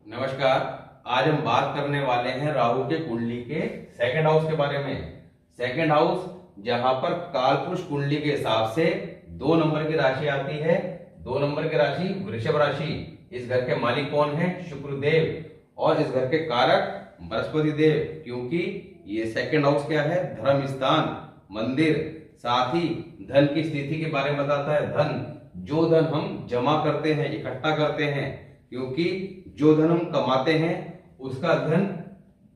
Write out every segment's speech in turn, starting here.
नमस्कार। आज हम बात करने वाले हैं राहु के कुंडली के सेकंड हाउस के बारे में। सेकंड हाउस जहां पर कालपुरुष कुंडली के हिसाब से 2 नंबर की राशि आती है। 2 नंबर की राशि वृषभ राशि। इस घर के मालिक कौन है? शुक्रदेव। और इस घर के कारक बृहस्पति देव, क्योंकि ये सेकंड हाउस क्या है? धर्म स्थान, मंदिर, साथ ही धन की स्थिति के बारे में बताता है। धन, जो धन हम जमा करते हैं, इकट्ठा करते हैं, क्योंकि जो धन हम कमाते हैं उसका धन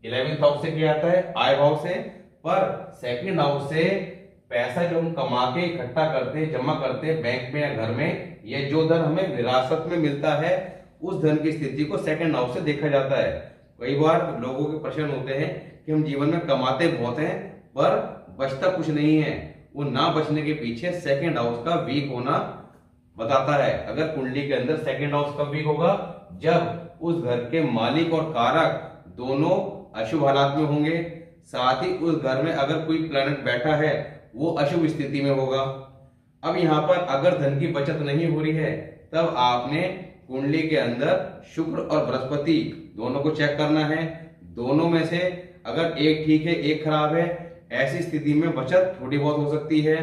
11th हाउस से किया जाता है, आय भाव से। पर सेकंड हाउस से पैसा जो हम कमा के इकट्ठा करते हैं, जमा करते हैं बैंक में या घर में, ये जो धन हमें विरासत में मिलता है, उस धन की स्थिति को सेकंड हाउस से देखा जाता है। कई बार लोगों के प्रश्न होते हैं कि हम जीवन में कमाते बहुत हैं पर बचता कुछ नहीं है। वो ना बचने के पीछे सेकंड हाउस का वीक होना बताता है। अगर कुंडली के अंदर सेकंड हाउस कब वीक होगा? जब उस घर के मालिक और कारक दोनों अशुभ हालात में होंगे, साथ ही उस घर में अगर कोई प्लैनेट बैठा है वो अशुभ स्थिति में होगा। अब यहाँ पर अगर धन की बचत नहीं हो रही है, तब आपने कुंडली के अंदर शुक्र और बृहस्पति दोनों को चेक करना है। दोनों में से अगर एक ठीक है, एक खराब है, ऐसी स्थिति में बचत थोड़ी बहुत हो सकती है।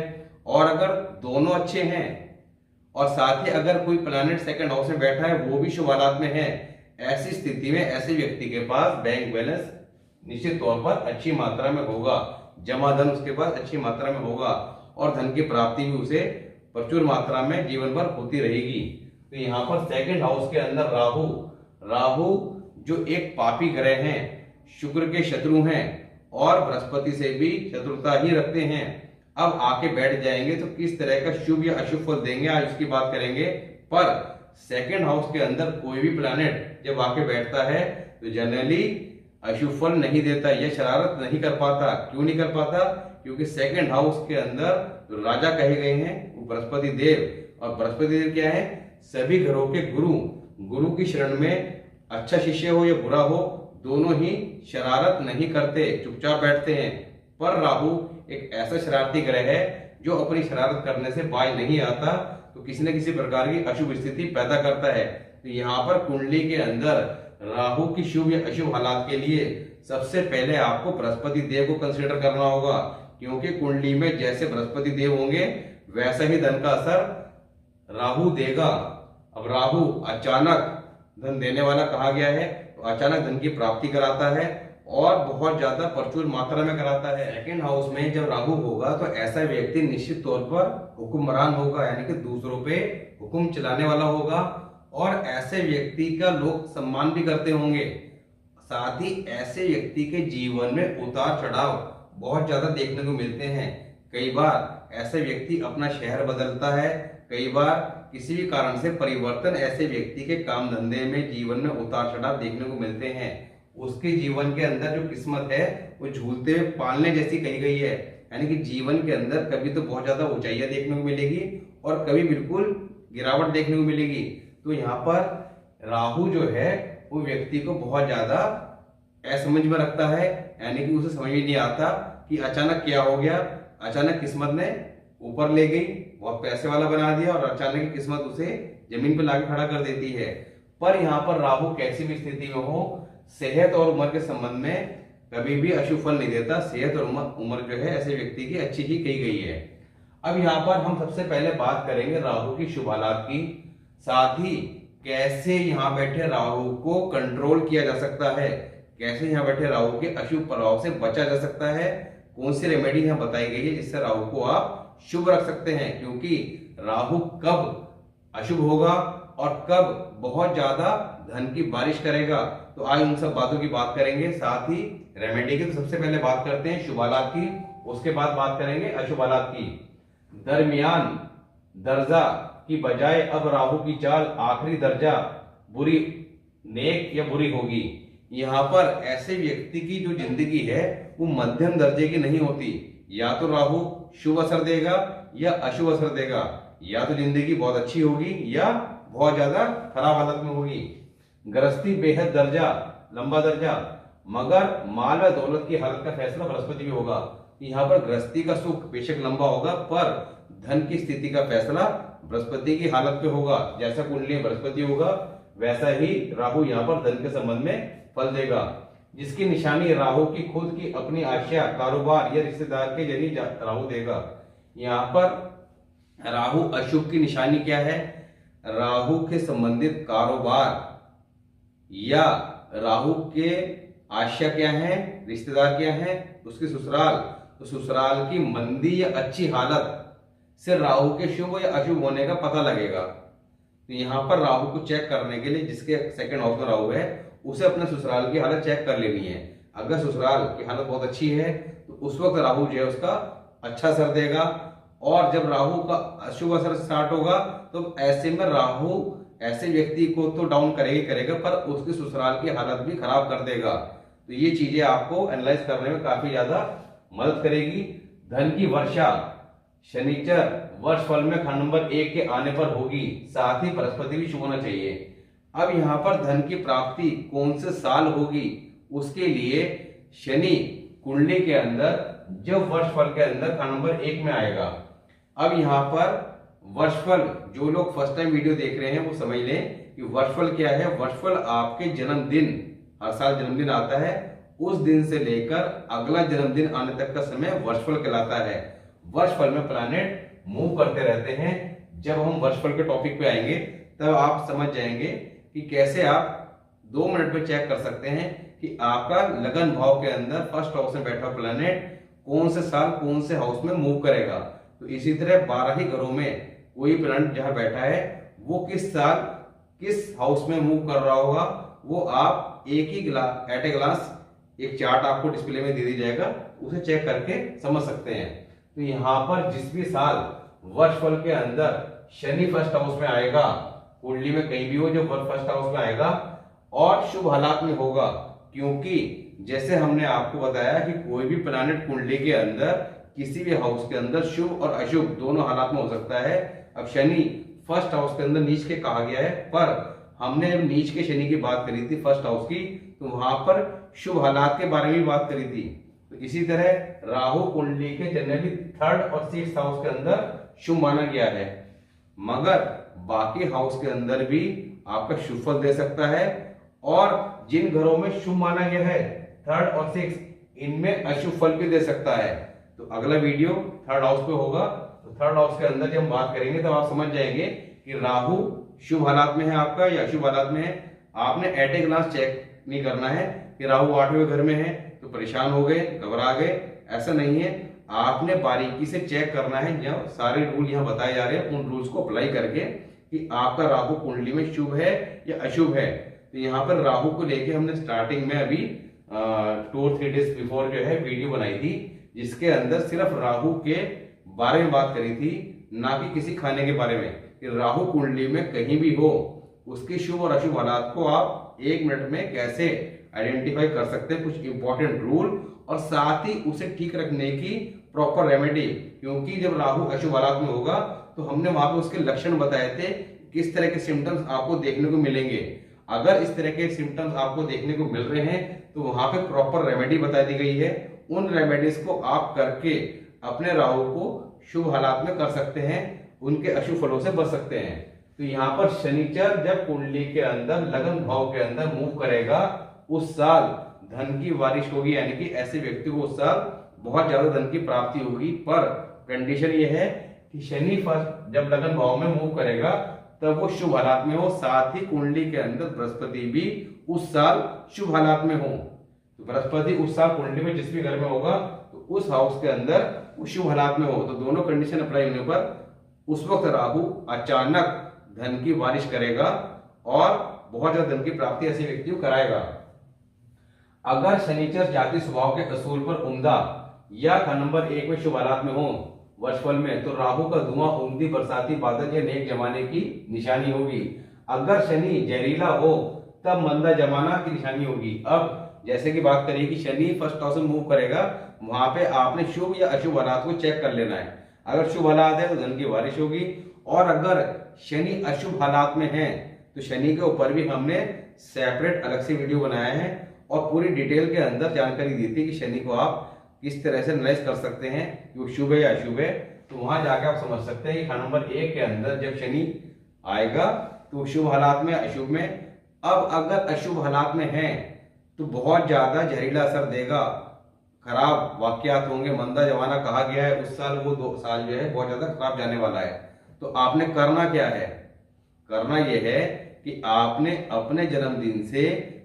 और अगर दोनों अच्छे हैं और साथ ही अगर कोई प्लैनेट सेकंड हाउस में बैठा है वो भी शुभ हालात में है, ऐसी स्थिति में ऐसे व्यक्ति के पास बैंक बैलेंस निश्चित तौर पर अच्छी मात्रा में होगा, जमा धन उसके पास अच्छी मात्रा में होगा और धन की प्राप्ति भी उसे प्रचुर मात्रा में जीवन भर होती रहेगी। तो यहाँ पर सेकंड हाउस के अंदर राहु जो एक पापी ग्रह हैं, शुक्र के शत्रु हैं और बृहस्पति से भी शत्रुता ही रखते हैं, अब आके बैठ जाएंगे तो किस तरह का शुभ या अशुभ फल देंगे, आज उसकी बात करेंगे। पर सेकंड हाउस के अंदर कोई भी प्लैनेट जब आके बैठता है तो जनरली अशुभ फल नहीं देता या शरारत नहीं कर पाता। क्यों नहीं कर पाता? क्योंकि सेकंड हाउस के अंदर जो राजा कहे गए हैं वो बृहस्पति देव, और बृहस्पति देव क्या है? सभी घरों के गुरु की शरण में अच्छा शिष्य हो या बुरा हो, दोनों ही शरारत नहीं करते, चुपचाप बैठते हैं। पर राहु एक ऐसा शरारती ग्रह है जो अपनी शरारत करने से बाज नहीं आता, तो किसी न किसी प्रकार की अशुभ स्थिति पैदा करता है। तो यहाँ पर कुंडली के अंदर राहु की शुभ या अशुभ हालात के लिए सबसे पहले आपको बृहस्पति देव को कंसीडर करना होगा, क्योंकि कुंडली में जैसे बृहस्पति देव होंगे वैसा ही धन का असर राहु देगा। अब राहु अचानक धन देने वाला कहा गया है, तो अचानक धन की प्राप्ति कराता है और बहुत ज्यादा प्रचुर मात्रा में कराता है। सेकंड हाउस में जब राहु होगा तो ऐसा व्यक्ति निश्चित तौर पर हुक्मरान होगा, यानी कि दूसरों पे हुक्म चलाने वाला होगा और ऐसे व्यक्ति का लोग सम्मान भी करते होंगे। साथ ही ऐसे व्यक्ति के जीवन में उतार चढ़ाव बहुत ज्यादा देखने को मिलते हैं। कई बार ऐसे व्यक्ति अपना शहर बदलता है, कई बार किसी भी कारण से परिवर्तन ऐसे व्यक्ति के काम धंधे में, जीवन में उतार चढ़ाव देखने को मिलते हैं। उसके जीवन के अंदर जो किस्मत है वो झूलते पालने जैसी कही गई है, यानी कि जीवन के अंदर कभी तो बहुत ज्यादा ऊंचाइयां देखने को मिलेगी और कभी बिल्कुल गिरावट देखने को मिलेगी। तो यहाँ पर राहु जो है वो व्यक्ति को बहुत ज्यादा असमझ में रखता है, यानी कि उसे समझ में नहीं आता कि अचानक क्या हो गया। अचानक किस्मत ने ऊपर ले गई, बहुत पैसे वाला बना दिया और अचानक किस्मत उसे जमीन पर लाके खड़ा कर देती है। पर यहाँ पर राहु कैसी भी स्थिति में हो, सेहत और उम्र के संबंध में कभी भी अशुभ फल नहीं देता। सेहत और उम्र जो है ऐसे व्यक्ति की अच्छी ही कही गई है। अब यहाँ पर हम सबसे पहले बात करेंगे राहु की शुभ हालात की, साथ ही कैसे यहाँ बैठे राहु को कंट्रोल किया जा सकता है, कैसे यहाँ बैठे राहु के अशुभ प्रभाव से बचा जा सकता है, कौन सी रेमेडी यहाँ बताई गई है जिससे राहु को आप शुभ रख सकते हैं। क्योंकि राहु कब अशुभ होगा और कब बहुत ज्यादा धन की बारिश करेगा, तो आज उन सब बातों की बात करेंगे। साथ ही रेमेडी की तो सबसे पहले बात करते हैं शुभ हालात की, उसके बाद बात करेंगे अशुभ हालात की। दरमियान दर्जा की बजाय अब राहु की चाल आखिरी दर्जा बुरी, नेक या बुरी होगी। यहाँ पर ऐसे व्यक्ति की जो जिंदगी है वो मध्यम दर्जे की नहीं होती, या तो राहु शुभ असर देगा या अशुभ असर देगा, या तो जिंदगी बहुत अच्छी होगी या बहुत ज्यादा खराब हालत में होगी। गृहस्थी बेहद दर्जा, लंबा दर्जा, मगर माल व दौलत की हालत का फैसला बृहस्पति भी होगा। यहाँ पर गृहस्थी का सुख बेशक लंबा होगा पर धन की स्थिति का फैसला बृहस्पति की हालत पे होगा। जैसा कुंडली बृहस्पति होगा वैसा ही राहु यहाँ पर धन के संबंध में फल देगा। जिसकी निशानी राहु की खुद की अपनी आशा, कारोबार या रिश्तेदार के जरिए राहु देगा। यहाँ पर राहु अशुभ की निशानी क्या है? राहु के संबंधित कारोबार या राहु के आशा क्या है, रिश्तेदार क्या है, उसके ससुराल, तो ससुराल की मंदी या अच्छी हालत से राहु के शुभ या अशुभ होने का पता लगेगा। तो यहाँ पर राहु को चेक करने के लिए जिसके सेकंड हाउस में राहु है उसे अपने ससुराल की हालत चेक कर लेनी है। अगर ससुराल की हालत बहुत अच्छी है तो उस वक्त राहु जो है उसका अच्छा असर देगा, और जब राहु का अशुभ असर स्टार्ट होगा तो ऐसे में राहु ऐसे व्यक्ति को तो डाउन करेगा पर उसके ससुराल की हालत भी खराब कर देगा। तो ये चीजें आपको एनालाइज करने में काफी ज्यादा मदद करेगी। धन की वर्षा शनिचर वर्ष फल में खंड नंबर 1 के आने पर होगी, साथ ही बृहस्पति भी शुभ होना चाहिए। अब यहाँ पर धन की प्राप्ति कौन से साल होगी उसके लिए शनि कुंडली के अंदर जब वर्ष फल के अंदर खंड नंबर 1 में आएगा। अब यहाँ पर वर्षफल, जो लोग फर्स्ट टाइम वीडियो देख रहे हैं वो समझ लें कि वर्षफल क्या है। वर्षफल आपके जन्मदिन, हर साल जन्मदिन आता है, उस दिन से लेकर अगला जन्मदिन आने तक का समय वर्षफल कहलाता है। वर्षफल में प्लैनेट मूव करते रहते हैं। जब हम वर्षफल के टॉपिक पे आएंगे तब आप समझ जाएंगे कि कैसे आप 2 मिनट में चेक कर सकते हैं कि आपका लगन भाव के अंदर फर्स्ट हाउस में बैठा प्लैनेट कौन से साल कौन से हाउस में मूव करेगा। तो इसी तरह 12 ही घरों में कोई प्लैनेट जहां बैठा है वो किस साल किस हाउस में मूव कर रहा होगा, वो आप एक ही एट ए ग्लास एक चार्ट आपको डिस्प्ले में दे दी जाएगा, उसे चेक करके समझ सकते हैं। तो यहाँ पर जिस भी साल वर्षफल के अंदर शनि फर्स्ट हाउस में आएगा, कुंडली में कहीं भी हो जो फर्स्ट हाउस में आएगा और शुभ हालात में होगा, क्योंकि जैसे हमने आपको बताया कि कोई भी प्लैनेट कुंडली के अंदर किसी भी हाउस के अंदर शुभ और अशुभ दोनों हालात में हो सकता है। अब शनि फर्स्ट हाउस के अंदर नीच के कहा गया है, पर हमने जब नीच के शनि की बात करी थी फर्स्ट हाउस की, तो वहां पर शुभ हालात के बारे में बात करी थी। तो इसी तरह राहु कुंडली के जनरली 3rd और 6th हाउस के अंदर शुभ माना गया है, मगर बाकी हाउस के अंदर भी आपका शुभ फल दे सकता है। और जिन घरों में शुभ माना गया है 3rd और 6th, इनमें अशुभ फल भी दे सकता है। तो अगला वीडियो 3rd हाउस पे होगा, तो 3rd हाउस के अंदर जब हम बात करेंगे तो आप समझ जाएंगे कि राहु शुभ हालात में है आपका या अशुभ हालात में है। आपने एट ए ग्लांस चेक नहीं करना है कि राहु 8वें घर में है तो परेशान हो गए, घबरा गए, ऐसा नहीं है। आपने बारीकी से चेक करना है, जब सारे रूल यहाँ बताए जा रहे हैं उन रूल्स को अप्लाई करके कि आपका राहु कुंडली में शुभ है या अशुभ है। तो यहाँ पर राहु को लेके हमने स्टार्टिंग में अभी 2-3 डेज बिफोर जो है वीडियो बनाई थी, जिसके अंदर सिर्फ राहु के बारे में बात करी थी, ना कि किसी खाने के बारे में। कि राहु कुंडली में कहीं भी हो उसके शुभ और अशुभ हालात को आप 1 मिनट में कैसे आइडेंटिफाई कर सकते हैं, कुछ इंपॉर्टेंट रूल और साथ ही उसे ठीक रखने की प्रॉपर रेमेडी। क्योंकि जब राहु अशुभ हालात में होगा तो हमने वहां पे उसके लक्षण बताए थे, किस तरह के सिम्टम्स आपको देखने को मिलेंगे। अगर इस तरह के सिम्टम्स आपको देखने को मिल रहे हैं तो वहां पे प्रॉपर रेमेडी बता दी गई है। उन रेमेडीज को आप करके अपने राहु को शुभ हालात में कर सकते हैं, उनके अशुभ फलों से बच सकते हैं। तो यहाँ पर शनिचर जब कुंडली के अंदर लगन भाव के अंदर मूव करेगा, उस साल धन की बारिश होगी, यानी कि ऐसे व्यक्ति को उस साल बहुत ज्यादा धन की प्राप्ति होगी। पर कंडीशन ये है कि शनि फर्स्ट जब लगन भाव में मूव करेगा तब वो शुभ हालात में हो, साथ ही कुंडली के अंदर बृहस्पति भी उस साल शुभ हालात में हो। तो बृहस्पति उस साल कुंडली में जिस भी घर में होगा तो उस हाउस के अंदर वो शुभ हालात में हो। तो दोनों कंडीशन अप्लाई होने पर उस वक्त राहु अचानक धन की बारिश करेगा और बहुत ज्यादा धन की प्राप्ति ऐसे व्यक्ति को कराएगा। अगर शनिचर जाति स्वभाव के असूल पर उम्दा या खंड नंबर 1 में शुभ हालात में हो वर्षफल में, तो राहु का धुआं उम्दी बरसाती बादल या नेक जमाने की निशानी होगी। अगर शनि जहरीला हो तब मंदा जमाना की निशानी होगी। अब जैसे कि बात करिए कि शनि फर्स्ट हाउस में मूव करेगा, वहां पे आपने शुभ या अशुभ हालात को चेक कर लेना है। अगर शुभ हालात है तो धन की बारिश होगी, और अगर शनि अशुभ हालात में है तो शनि के ऊपर भी हमने सेपरेट अलग से वीडियो बनाया है और पूरी डिटेल के अंदर जानकारी दी थी कि शनि को आप किस तरह से एनालाइज कर सकते हैं कि वो शुभ है या अशुभ है। तो वहां जाकर आप समझ सकते हैं कि खंड नंबर 1 के अंदर जब शनि आएगा तो शुभ हालात में, अशुभ में। अब अगर अशुभ हालात में है तो बहुत ज्यादा जहरीला असर देगा, खराब वाकयात होंगे, मंदा जमाना कहा गया है, उस साल वो 2 साल जो है बहुत ज्यादा खराब जाने वाला है। तो आपने करना क्या है, करना यह है कि आपने अपने जन्मदिन से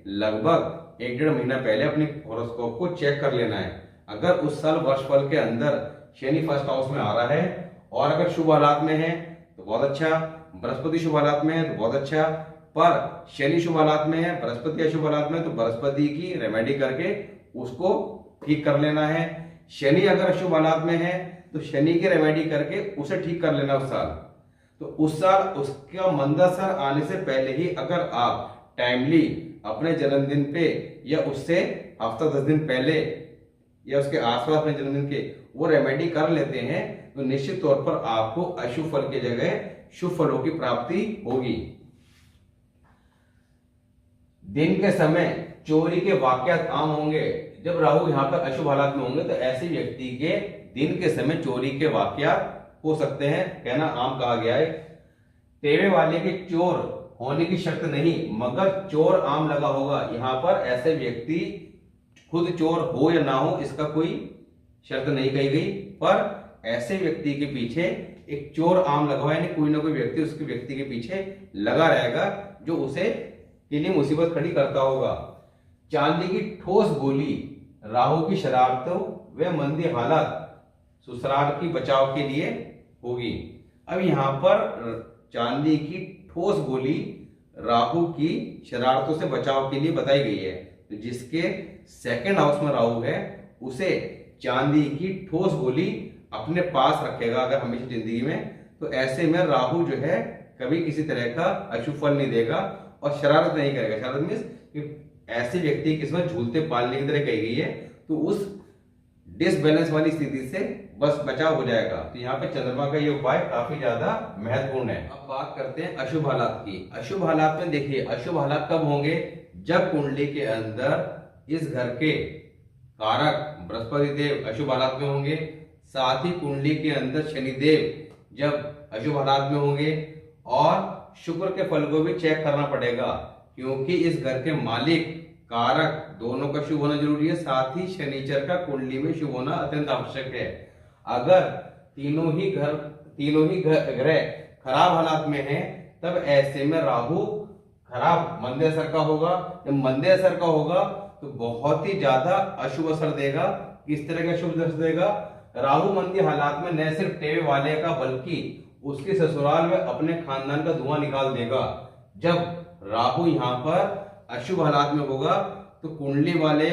लगभग 1-1.5 महीना पहले अपनी हॉरोस्कोप को चेक कर लेना है। अगर उस साल वर्षफल के अंदर शनि फर्स्ट हाउस में आ रहा है और अगर शुभ हालात में है तो बहुत अच्छा, बृहस्पति शुभ हालात में है तो बहुत अच्छा, पर शनि शुभ हालात में है, बृहस्पति अशुभ हालात में है, तो बृहस्पति की रेमेडी करके उसको ठीक कर लेना है। शनि अगर अशुभ हालात में है तो शनि की रेमेडी करके उसे ठीक कर लेना उस साल। तो उस साल उसका मंदा असर आने से पहले ही अगर आप टाइमली अपने जन्मदिन पे या उससे हफ्ता 10 दिन पहले या उसके आसपास अपने जन्मदिन के वो रेमेडी कर लेते हैं तो निश्चित तौर पर आपको अशुभ फल की जगह शुभ फलों की प्राप्ति होगी। दिन के समय चोरी के वाकयात आम होंगे। जब राहु यहाँ पर अशुभ हालात में होंगे तो ऐसे व्यक्ति के दिन के समय चोरी के वाकयात हो सकते हैं, कहना आम कहा गया है। टेवे वाले के चोर होने की शर्त नहीं, मगर चोर आम लगा होगा। यहाँ पर ऐसे व्यक्ति खुद चोर हो या ना हो इसका कोई शर्त नहीं कही गई, पर ऐसे व्यक्ति के पीछे एक चोर आम लगा हुआ है, यानी कोई ना कोई व्यक्ति उसके व्यक्ति के पीछे लगा रहेगा जो उसे के लिए मुसीबत खड़ी करता होगा। चांदी की ठोस गोली राहु की शरारतों व मंदी हालात ससुराल की बचाव के लिए होगी। अब यहाँ पर चांदी की ठोस गोली राहु की शरारतों से बचाव के लिए बताई गई है। तो जिसके सेकंड हाउस में राहु है उसे चांदी की ठोस गोली अपने पास रखेगा अगर हमेशा जिंदगी में, तो ऐसे में राहु जो है कभी किसी तरह का अशुभ फल नहीं देगा और शरारत नहीं करेगा। शरारत मीन्स ऐसे व्यक्ति की किस्मत झूलते पालने की तरह कही गई है, तो उस डिसबैलेंस वाली स्थिति से बस बचाव हो जाएगा। तो यहाँ पे चंद्रमा का ये उपाय काफी ज्यादा महत्वपूर्ण है। अब बात करते हैं अशुभ हालात की। अशुभ हालात में देखिए, अशुभ हालात कब होंगे, जब कुंडली के अंदर इस घर के कारक बृहस्पति देव अशुभ हालात में होंगे, साथ ही कुंडली के अंदर शनिदेव जब अशुभ हालात में होंगे, और शुक्र के फल को भी चेक करना पड़ेगा क्योंकि इस घर के मालिक कारक दोनों का शुभ होना जरूरी है, साथ ही शनिचर का कुंडली में शुभ होना अत्यंत आवश्यक है। अगर तीनों ही ग्रह खराब हालात में हैं, तब ऐसे में राहु खराब मंदे असर का होगा। जब मंदे असर का होगा तो बहुत ही ज्यादा अशुभ असर देगा। किस तरह का अशुभ असर देगा, राहु मंदी हालात में न सिर्फ टेवे वाले का बल्कि उसके ससुराल में अपने खानदान का धुआं निकाल देगा। जब राहु यहाँ पर अशुभ हालात में होगा तो कुंडली वाले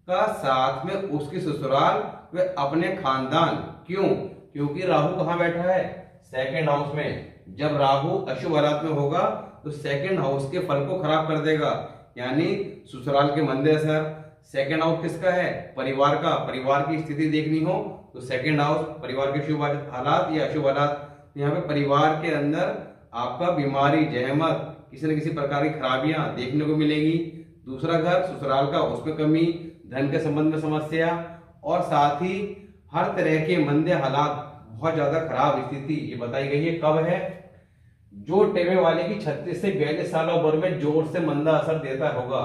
का साथ में उसके ससुराल व अपने खानदान, क्यों, क्योंकि राहु कहाँ बैठा है, सेकंड हाउस में। जब राहु अशुभ हालात में होगा तो सेकंड हाउस के फल को खराब कर देगा, यानी ससुराल के मंदे असर। सेकंड हाउस किसका है, परिवार का। परिवार की स्थिति देखनी हो तो सेकंड हाउस परिवार के शुभ हालात या अशुभ हालात। यहाँ पे परिवार के अंदर आपका बीमारी, जहमत, किसी न किसी प्रकार की खराबियां देखने को मिलेगी। दूसरा घर ससुराल का, उसमें कमी, धन के संबंध में समस्या, और साथ ही हर तरह के मंदे हालात, बहुत ज्यादा खराब स्थिति ये बताई गई है। कब है, जो टेवे वाले की 36 से 42 सालों उम्र में जोर से मंदा असर देता होगा।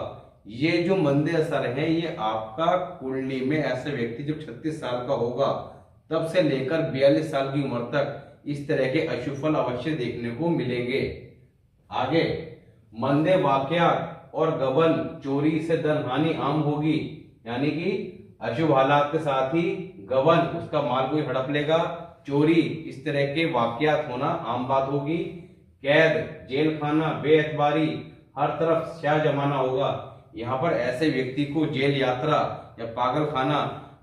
ये जो मंदे असर है ये आपका कुंडली में ऐसे व्यक्ति जब 36 साल का होगा तब से लेकर 42 साल की उम्र तक इस तरह के अशुभ फल अवश्य देखने को मिलेंगे। आगे, मंदे वाकयात और गबन चोरी से धन हानि आम होगी, यानी कि अशुभ हालात के साथ ही गबन, उसका माल कोई हड़प लेगा, चोरी, इस तरह के वाकयात होना आम बात होगी। कैद, जेल खाना, बेएतबारी, हर तरफ स्याह जमाना होगा। यहाँ पर ऐसे व्यक्ति को जेल यात्रा या पागल खाना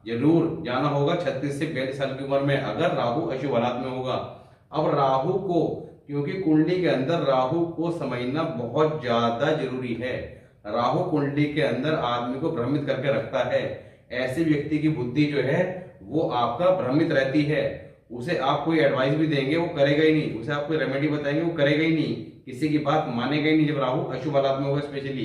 जरूर जाना होगा 36 से 42 साल की उम्र में, अगर राहु अशुभ हालात में होगा। अब राहु को, क्योंकि कुंडली के अंदर राहु को समझना बहुत ज्यादा जरूरी है। राहु कुंडली के अंदर आदमी को भ्रमित करके रखता है। ऐसे व्यक्ति की बुद्धि जो है वो आपका भ्रमित रहती है। उसे आप कोई एडवाइस भी देंगे वो करेगा ही नहीं, उसे आप कोई रेमेडी बताएंगे वो करेगा ही नहीं, किसी की बात मानेगा ही नहीं जब राहु अशुभ हालात में होगा स्पेशली।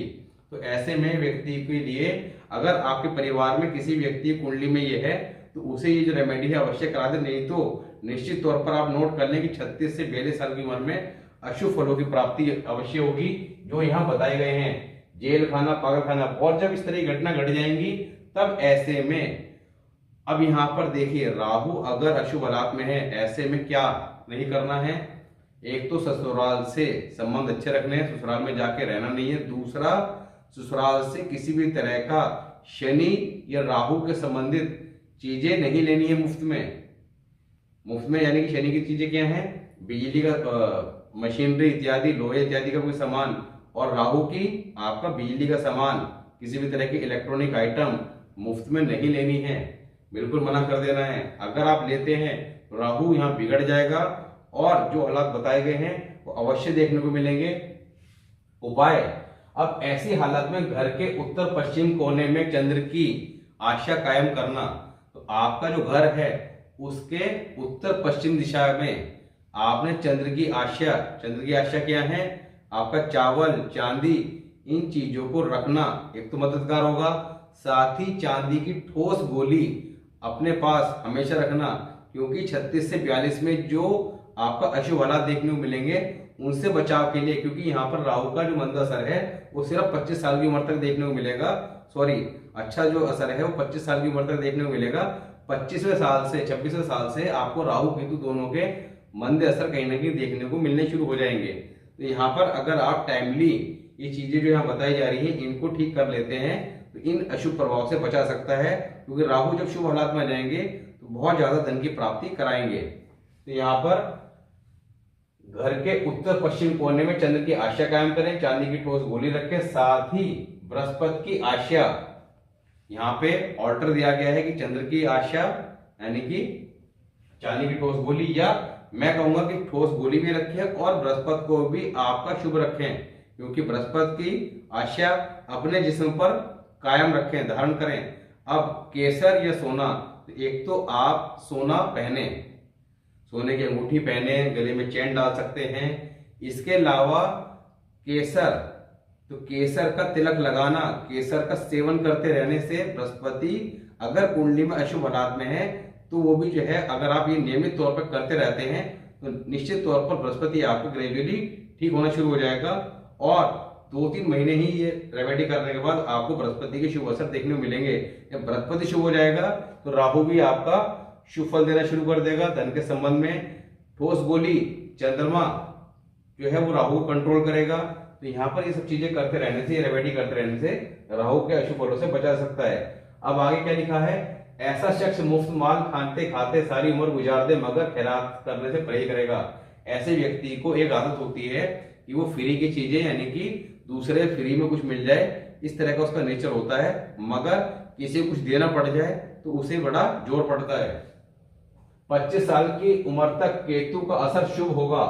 तो ऐसे में व्यक्ति के लिए अगर आपके परिवार में किसी व्यक्ति की कुंडली में ये है तो उसे ये जो रेमेडी है अवश्य करा दे, नहीं तो निश्चित तौर पर आप नोट कर लें कि 36 से 42 साल की उम्र में अशुभ फलों की प्राप्ति अवश्य होगी जो यहाँ बताए गए हैं, जेल खाना, पागल खाना। और जब इस तरह की घटना घट जाएंगी तब ऐसे में, अब यहाँ पर देखिए राहु अगर अशुभ हालात में है, ऐसे में क्या नहीं करना है, एक तो ससुराल से संबंध अच्छे रखने हैं, ससुराल में जाके रहना नहीं है। दूसरा, ससुराल से किसी भी तरह का शनि या राहु के संबंधित चीजें नहीं लेनी है मुफ्त में। मुफ्त में यानी कि शनि की चीजें क्या हैं, बिजली का मशीनरी इत्यादि, लोहे इत्यादि का कोई सामान, और राहु की आपका बिजली का सामान, किसी भी तरह की इलेक्ट्रॉनिक आइटम मुफ्त में नहीं लेनी है, बिल्कुल मना कर देना है। अगर आप लेते हैं तो राहु यहाँ बिगड़ जाएगा और जो हालात बताए गए हैं वो अवश्य देखने को मिलेंगे। उपाय, अब ऐसी हालत में घर के उत्तर पश्चिम कोने में चंद्र की आशा कायम करना। तो आपका जो घर है उसके उत्तर पश्चिम दिशा में आपने चंद्र की आशा क्या है, आपका चावल, चांदी, इन चीजों को रखना एक तो मददगार होगा। साथ ही चांदी की ठोस गोली अपने पास हमेशा रखना, क्योंकि 36 से 42 में जो आपका अशुभ हालात देखने को मिलेंगे उनसे बचाव के लिए, क्योंकि यहाँ पर राहु का जो मंद असर है वो सिर्फ 25 साल की उम्र तक देखने को मिलेगा। सॉरी, अच्छा जो असर है वो 25 साल की उम्र तक देखने को मिलेगा। 25वें साल से 26वें साल से आपको राहु केतु दोनों के मंद असर कहीं ना कहीं देखने को मिलने शुरू हो जाएंगे। तो यहाँ पर अगर आप टाइमली ये चीजें जो यहाँ बताई जा रही है इनको ठीक कर लेते हैं तो इन अशुभ प्रभाव से बचा सकता है, क्योंकि राहु जब शुभ हालात में जाएंगे तो बहुत ज्यादा धन की प्राप्ति कराएंगे। तो यहाँ पर घर के उत्तर पश्चिम कोने में चंद्र की आशा कायम करें, चांदी की ठोस गोली रखें। साथ ही बृहस्पति की आशा, यहाँ पे ऑल्टर दिया गया है कि चंद्र की आशा यानी कि चांदी की ठोस गोली, या मैं कहूंगा कि ठोस गोली भी रखें और बृहस्पति को भी आपका शुभ रखें, क्योंकि बृहस्पति की आशा अपने जिस्म पर कायम रखें, धारण करें। अब केसर या सोना, एक तो आप सोना पहने, सोने की अंगूठी पहने, गले में चेन डाल सकते हैं। इसके अलावा केसर, तो केसर का तिलक लगाना, केसर का सेवन करते रहने से बृहस्पति अगर कुंडली में अशुभ हालात में है तो वो भी जो है, अगर आप ये नियमित तौर पर करते रहते हैं तो निश्चित तौर पर बृहस्पति आपको ग्रेजुअली ठीक होना शुरू हो जाएगा। और 2-3 महीने ही ये रेमेडी करने के बाद आपको बृहस्पति के शुभ असर देखने को मिलेंगे। जब बृहस्पति शुभ हो जाएगा तो राहु भी आपका शुभ फल देना शुरू कर देगा। धन के संबंध में ठोस गोली, चंद्रमा जो है वो राहु को कंट्रोल करेगा। तो यहाँ पर ये सब चीजें करते रहने से, रेमेडी करते रहने से राहु के अशुभ फलों से बचा सकता है। अब आगे क्या लिखा है, ऐसा शख्स मुफ्त माल खाते खाते सारी उम्र गुजार दे मगर खैरात करने से परहेज करेगा। ऐसे व्यक्ति को एक आदत होती है कि वो फ्री की चीजें, यानी कि दूसरे फ्री में कुछ मिल जाए, इस तरह का उसका नेचर होता है। मगर किसी को कुछ देना पड़ जाए तो उसे बड़ा जोर पड़ता है। 25 साल की उम्र तक केतु का असर शुभ होगा।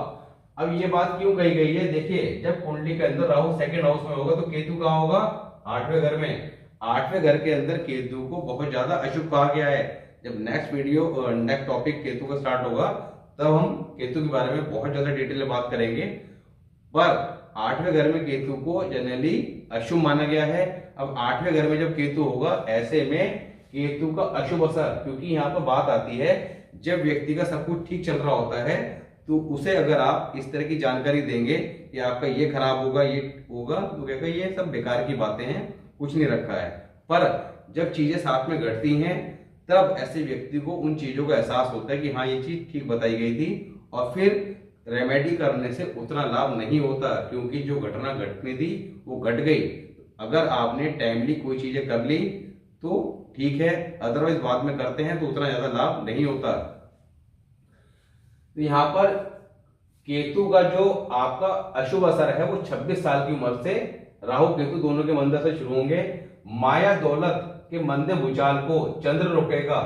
अब ये बात क्यों कही गई है, देखिए जब कुंडली के अंदर राहु सेकंड हाउस में होगा तो केतु कहाँ होगा, 8वें घर में। 8वें घर के अंदर केतु को बहुत ज्यादा अशुभ कहा गया है। जब नेक्स्ट टॉपिक केतु का स्टार्ट होगा तब हम केतु के बारे में बहुत ज्यादा डिटेल में बात करेंगे। पर 8वें घर में केतु को जनरली अशुभ माना गया है। अब 8वें घर में जब केतु होगा, ऐसे में केतु का अशुभ असर, क्योंकि यहाँ पर बात आती है जब व्यक्ति का सब कुछ ठीक चल रहा होता है तो उसे अगर आप इस तरह की जानकारी देंगे कि आपका ये खराब होगा, ये होगा, तो कहेगा ये सब बेकार की बातें हैं, कुछ नहीं रखा है। पर जब चीजें साथ में घटती हैं तब ऐसे व्यक्ति को उन चीजों का एहसास होता है कि हाँ ये चीज ठीक बताई गई थी, और फिर रेमेडी करने से उतना लाभ नहीं होता, क्योंकि जो घटना घटनी थी वो घट गई। अगर आपने टाइमली कोई चीजें कर ली तो ठीक है, अदरवाइज बाद में करते हैं तो उतना ज्यादा लाभ नहीं होता। तो यहाँ पर केतु का जो आपका अशुभ असर है वो 26 साल की उम्र से राहु केतु दोनों के मंद से शुरू होंगे। माया दौलत के मंदे भूचाल को चंद्र रोकेगा।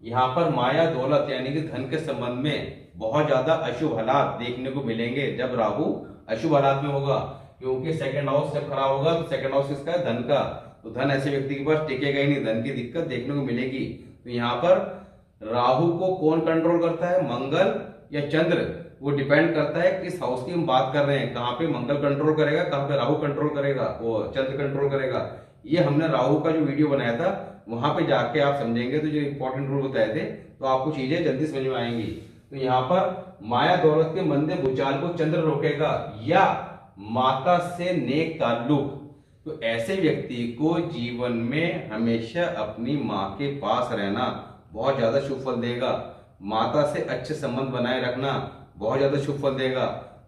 यहाँ पर माया दौलत यानी कि धन के संबंध में बहुत ज्यादा अशुभ हालात देखने को मिलेंगे जब राहु अशुभ हालात में होगा, क्योंकि सेकंड हाउस जब खराब होगा तो सेकंड हाउस किसका है, धन का। तो धन ऐसे व्यक्ति के पास टिकेगा ही नहीं, धन की दिक्कत देखने को मिलेगी। तो यहाँ पर राहु को कौन कंट्रोल करता है, मंगल या चंद्र, वो डिपेंड करता है किस हाउस की हम बात कर रहे हैं। कहाँ पे मंगल कंट्रोल करेगा, कहाँ पे राहु कंट्रोल करेगा, वो चंद्र कंट्रोल करेगा। ये हमने राहु का जो वीडियो बनाया था वहां पे जाके आप समझेंगे तो जो इंपॉर्टेंट रूल बताए थे तो आपको चीजें जल्दी समझ में आएंगी। तो यहाँ पर माया दौलत के मंदे भूचाल को चंद्र रोकेगा, या माता से नेक ताल्लुक, तो ऐसे व्यक्ति को जीवन में हमेशा अपनी माँ के पास रहना बहुत ज्यादा शुभ फल देगा। माता से अच्छे संबंध बनाए रखना बहुत ज्यादा शुभ फल देगा।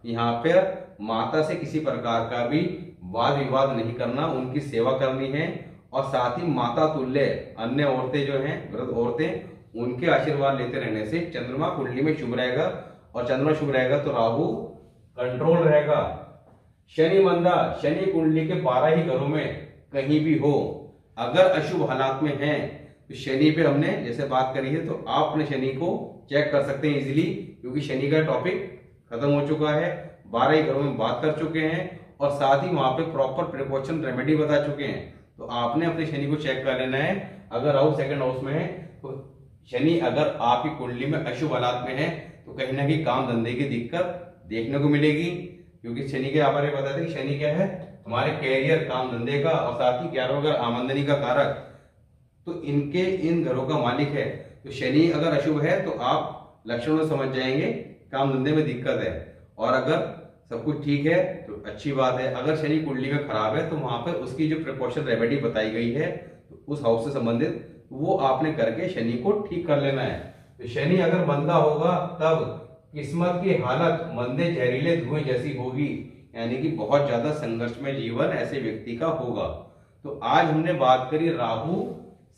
यहाँ पर माता से किसी प्रकार का भी वाद विवाद नहीं करना, उनकी सेवा करनी है। और साथ ही माता तुल्य अन्य औरतें जो हैं, वृद्ध औरतें, उनके आशीर्वाद लेते रहने से चंद्रमा कुंडली में शुभ रहेगा। और चंद्रमा शुभ रहेगा तो राहु कंट्रोल रहेगा। शनि मंदा, शनि कुंडली के 12 ही घरों में कहीं भी हो, अगर अशुभ हालात में है तो शनि पे हमने जैसे बात करी है, तो आप अपने शनि को चेक कर सकते हैं इजीली, क्योंकि शनि का टॉपिक खत्म हो चुका है, 12 ही घरों में बात कर चुके हैं, और साथ ही वहां पे प्रॉपर प्रिकॉशन रेमेडी बता चुके हैं। तो आपने अपने शनि को चेक कर लेना है। अगर राहु सेकंड हाउस में है तो शनि अगर आपकी कुंडली में अशुभ हालात में है तो कहीं ना कहीं काम धंधे की दिक्कत देखने को मिलेगी, क्योंकि शनि के यहाँ पर बताते हैं कि शनि क्या है, हमारे कैरियर, काम धंधे का, और साथ ही 11वां घर आमदनी का कारक, तो इनके इन घरों का मालिक है। तो शनि अगर अशुभ है तो आप लक्षणों से समझ जाएंगे काम धंधे में दिक्कत है, और अगर सब कुछ ठीक है तो अच्छी बात है। अगर शनि कुंडली में खराब है तो वहां पर उसकी जो प्रिकॉशन रेमेडी बताई गई है तो उस हाउस से संबंधित वो आपने करके शनि को ठीक कर लेना है। तो शनि अगर मंदा होगा तब किस्मत की हालत मंदे जहरीले धुएं जैसी होगी, यानी कि बहुत ज्यादा संघर्षमय जीवन ऐसे व्यक्ति का होगा। तो आज हमने बात करी राहु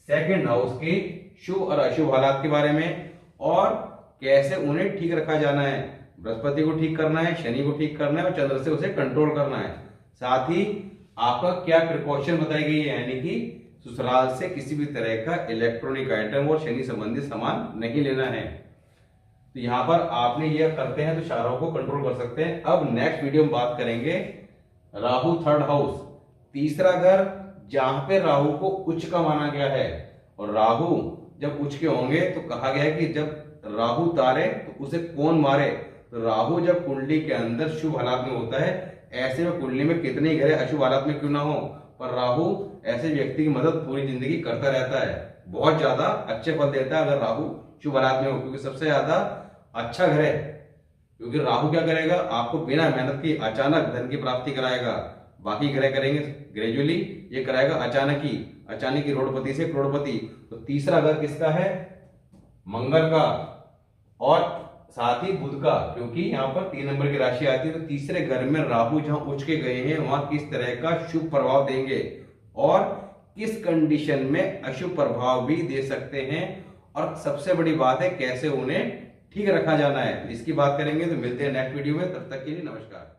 सेकंड हाउस के शुभ और अशुभ हालात के बारे में, और कैसे उन्हें ठीक रखा जाना है। बृहस्पति को ठीक करना है, शनि को ठीक करना है, और चंद्र से उसे कंट्रोल करना है। साथ ही आपका क्या प्रिकॉशन बताई गई है, यानी कि ससुराल से किसी भी तरह का इलेक्ट्रॉनिक आइटम और शनि संबंधित सामान नहीं लेना है। तो यहाँ पर आपने ये करते हैं तो शारों को कंट्रोल कर सकते हैं। अब नेक्स्ट वीडियो में बात करेंगे राहु थर्ड हाउस, तीसरा घर, जहां पे राहु को उच्च का माना गया है। और राहु जब उच्च के होंगे तो कहा गया है कि जब राहु तारे तो उसे कौन मारे। तो राहु जब कुंडली के अंदर शुभ हालात में होता है, ऐसे में कुंडली में कितने ही घरे अशुभ हालात में क्यों ना हो, पर राहु ऐसे व्यक्ति की मदद पूरी जिंदगी करता रहता है, बहुत ज्यादा अच्छे फल देता है अगर राहु शुभ हालात में हो, क्योंकि सबसे ज्यादा अच्छा घर है। क्योंकि राहु क्या करेगा, आपको बिना मेहनत की अचानक धन की प्राप्ति कराएगा। बाकी ग्रह करेंगे ग्रेजुअली, ये कराएगा अचानक ही करोड़पति से करोड़पति। तो तीसरा घर किसका है, मंगल का, और साथ ही बुध का, क्योंकि यहाँ पर 3 नंबर की राशि आती है। तो तीसरे घर में राहु जहां उच्च के गए हैं वहां किस तरह का शुभ प्रभाव देंगे, और किस कंडीशन में अशुभ प्रभाव भी दे सकते हैं, और सबसे बड़ी बात है कैसे उन्हें ठीक रखा जाना है। तो इसकी बात करेंगे। तो मिलते हैं नेक्स्ट वीडियो में, तब तक के लिए नमस्कार।